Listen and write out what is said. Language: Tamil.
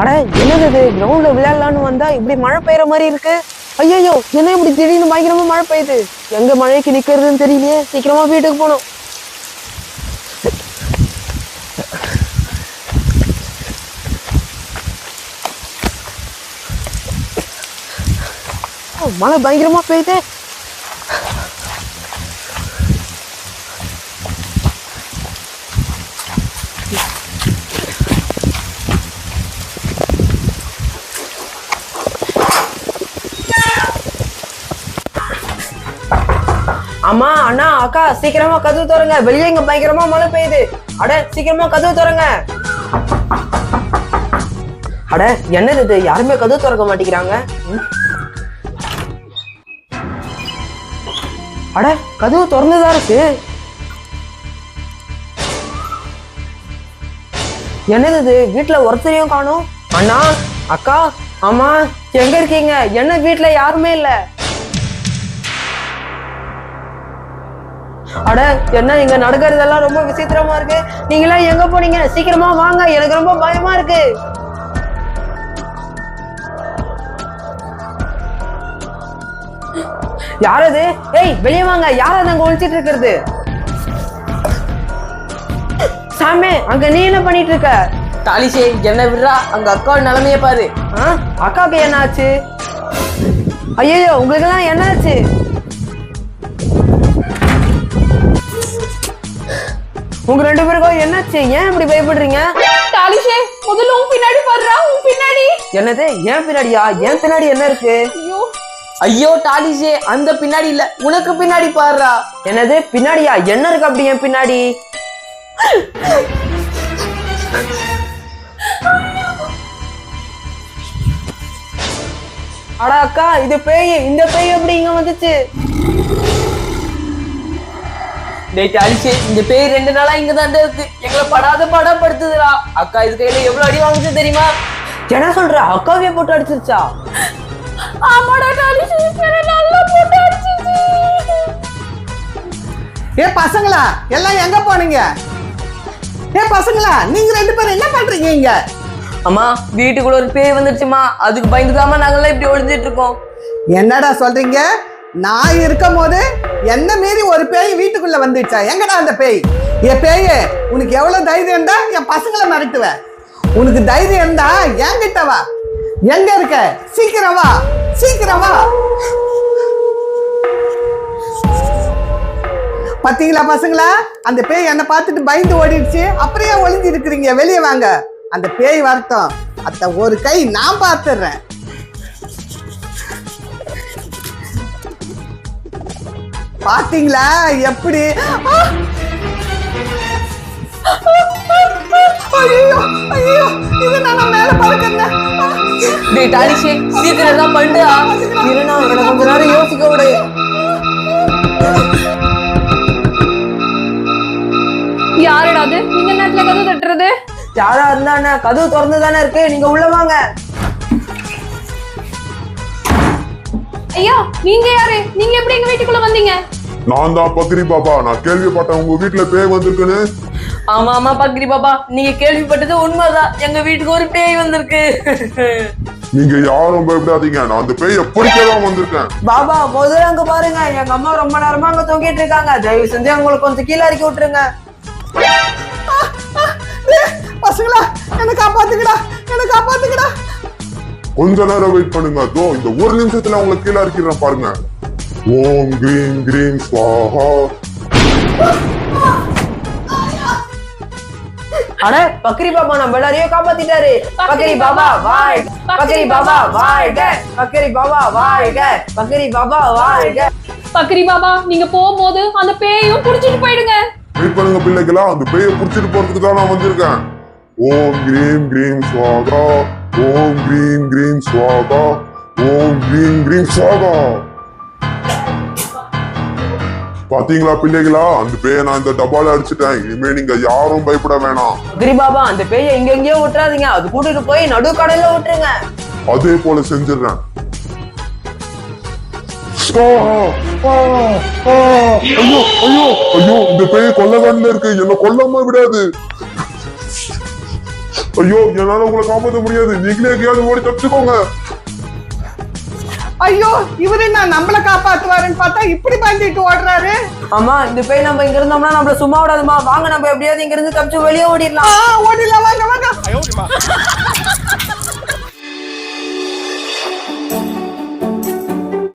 அட என்னது கிரவுண்ட்ல விளையாடலான்னு வந்தா இப்படி மழை பெய்யற மாதிரி இருக்கு. ஐயோ என்ன இப்படி திடீர்னு பயங்கரமா மழை பெய்யுது. எங்க மழைக்கு நிக்கிறதுன்னு தெரியலையே. சீக்கிரமா வீட்டுக்கு போகணும். மழை பயங்கரமா பெய்யுது. அம்மா அண்ணா அக்கா சீக்கிரமா கதவு திறங்க. வெளியே இங்க பயங்கரமா மழை பெய்யுது. அட சீக்கிரமா கதவு திறங்க. அட என்னது இது, யாருமே கதவு திறக்க மாட்டேங்கிறாங்க. அட கதவு திறந்துதான் இருக்கு. என்னது இது, வீட்டுல ஒருத்தரையும் காணோம். அண்ணா அக்கா அம்மா எங்க இருக்கீங்க? என்ன வீட்டுல யாருமே இல்ல. அட என்ன இங்க நடக்கிறதெல்லாம் ரொம்ப விசித்திரமா இருக்கு. நீங்களாம் எங்க போனீங்க? சீக்கிரமா வாங்க, எனக்கு ரொம்ப பயமா இருக்கு. யாரது? ஏய் வெளியே வாங்க. யாராவது அங்க ஒழிச்சிட்டு இருக்கிறது? சாமே அங்க நீ என்ன பண்ணிட்டு இருக்க? தாலிஷே என்ன விடுறா, அங்க அக்கா நிலைமைய பாரு. அக்காவுக்கு என்ன ஆச்சு? ஐயோ உங்களுக்கு எல்லாம் என்ன ஆச்சு? உங்க ரெண்டு பேருக்கும் என்னாச்சு? ஏன் இப்படி பயப்படுறீங்க? தாலிஷே முதல்ல உன் பின்னாடி பாருடா, உன் பின்னாடி. என்னது ஏன் பின்னாடியா? ஏன் பின்னாடி என்ன இருக்கு? ஐயோ தாலிஷே அந்த பின்னாடி இல்ல, உனக்கு பின்னாடி பாருடா. என்னது பின்னாடியா? என்ன இருக்கு அப்படி என் பின்னாடி? அட அக்கா இது பேய். இந்த பேய் எப்படி இங்க வந்துச்சு? டேய் தாலிஷே இந்த பேய் 2 நாளா இங்க தான் இருக்கு. எங்களை படாத படுத்துதுடா. அக்கா இது கையில எவ்வளவு அடி வாங்குச்சு தெரியுமா? என்ன சொல்ற? அக்காவே போட்டு அடிச்சிருச்சா? ஆமாடா தாலிஷே நல்லா போட்டு அடிச்சிச்சு. ஏ பசங்களா எல்லாம் எங்க போனீங்க? ஏ பசங்களா நீங்க 2 பேரும் என்ன பண்றீங்க இங்க? அம்மா வீட்டுக்குள்ள ஒரு பேய் வந்துருச்சுமா, அதுக்கு பயந்துக்காம நாங்கெல்லாம் இப்படி ஒளிஞ்சிட்டு இருக்கோம். என்னடா சொல்றீங்க? நான் இருக்கும் போது என்ன மீறி ஒரு பேய் வீட்டுக்குள்ள வந்துச்சா? எங்கடா அந்த பேய்? ஏ பேயே, உனக்கு எவ்வளவு தைரியம் இருந்தா என் பசங்களை மிரட்டுவ? உனக்கு தைரியம் இருந்தா என்கிட்ட வா. எங்க இருக்க? சீக்கிரம் வா, சீக்கிரம் வா. பாத்தீங்களா பசங்களா, அந்த பேய் என்ன பார்த்துட்டு பயந்து ஓடிடுச்சு. அப்புறம் ஏன் ஒளிஞ்சு இருக்கிறீங்க? வெளியே வாங்க. அந்த பேய் வரட்டும், அத்த ஒரு கை நான் பார்த்துடுறேன். பாத்தீங்களா எப்படி? ஐயோ ஐயோ, இது நான் மேல பறக்கிறேன். டேய் தாலிஷே சீக்கிரம் தான் பண்ணுடா. இருனா எனக்கு கொஞ்ச நேரம் யோசிக்க விடு. யாருடா அது இந்த நேரத்துல கதவு தட்டுறது? யாரா இருந்தானே, கதவு திறந்து தானே இருக்கு. நீங்க உள்ள வாங்க. ஐயா நீங்க யாரு? நீங்க எப்படி எங்க வீட்டுக்குள்ள வந்தீங்க? நான் தான் பக்ரி பாபா. நான் கேள்விப்பட்டேன் உங்க வீட்டுல பேய் வந்திருக்குன்னு. ஆமா ஆமா பக்ரி பாபா, நீங்க கேள்விப்பட்டது உண்மைதான். எங்க வீட்டுக்கு ஒரு பேய் வந்திருக்கு. நீங்க யாரும் பயப்படாதீங்க, நான் அந்த பேயை பிடிக்கதான் வந்திருக்கேன். பாபா முதல்ல அங்க பாருங்க, எங்க அம்மா ரொம்ப நேரமா அங்க தூங்கிட்டு இருக்காங்க. தயவு செஞ்சு அவங்களை கொஞ்சம் கீழே இறக்கி விட்டுருங்க. பசங்களா என்ன காப்பாத்துக்கடா, என்ன காப்பாத்துக்கடா. கொஞ்ச நேரம் வெயிட் பண்ணுங்க. அதோ இந்த 1 நிமிஷத்துல உங்களை கீழே இறக்கிறேன் பாருங்க. ஓம் கிரீம் கிரீம் ஸ்வாஹா. அட பக்ரி பாபா நம்ம எல்லாரையும் காப்பாத்திட்டாரு. பக்ரி பாபா வாழ்க, பக்ரி பாபா வாழ்க, பக்ரி பாபா வாழ்க, பக்ரி பாபா வாழ்க. பக்ரி பாபா நீங்க போகும்போது அந்த பேயும் புடிச்சிட்டு போயிடுங்க. வெயிட் பண்ணுங்க பிள்ளைகளா, அந்த பேயை புடிச்சிட்டு போறதுக்கு தான் நான் வந்திருக்கேன். ஓம் கிரீம் கிரீம் ஸ்வாகா, ஓம் கிரீம் கிரீம் ஸ்வாகா, ஓம் கிரீம் கிரீம் ஸ்வாகா. பாத்தீங்களா பிள்ளைகளா, அந்த பேயை நான் இந்த டப்பால அடிச்சுட்டேன். இனிமே நீங்க யாரும் பயப்பட வேணாம். பக்ரி பாபா அந்த பேயை எங்கெங்கயோ விட்டுறாதீங்க. அது கூட்டிட்டு போய் நடு கடல்ல விட்டுருங்க. அதே போல செஞ்சிடறேன். ஐயோ ஐயோ ஐயோ, இந்த பேய் கொல்லகாண்டில இருக்கு, என்ன கொல்லாம விடாது. ஐயோ, என்னால உங்களை காப்பாற்ற முடியாது, நீங்களே எங்கேயாவது ஓடி தப்பிச்சுக்கோங்க. ஐயோ, இவரு நான் நம்மள காப்பாத்துவாருன்னு பார்த்தா இப்படி பண்ணிட்டு ஓடுறாரு. அம்மா, இந்த பேய் நம்ம இங்க இருந்தோம்னா நம்மள சும்மா விடாதுமா. வாங்க நம்ம எப்படியாவது இங்க இருந்து தப்பிச்சு வெளியே ஓடிடலாம். ஓடிடலாம், வாங்க வாங்க.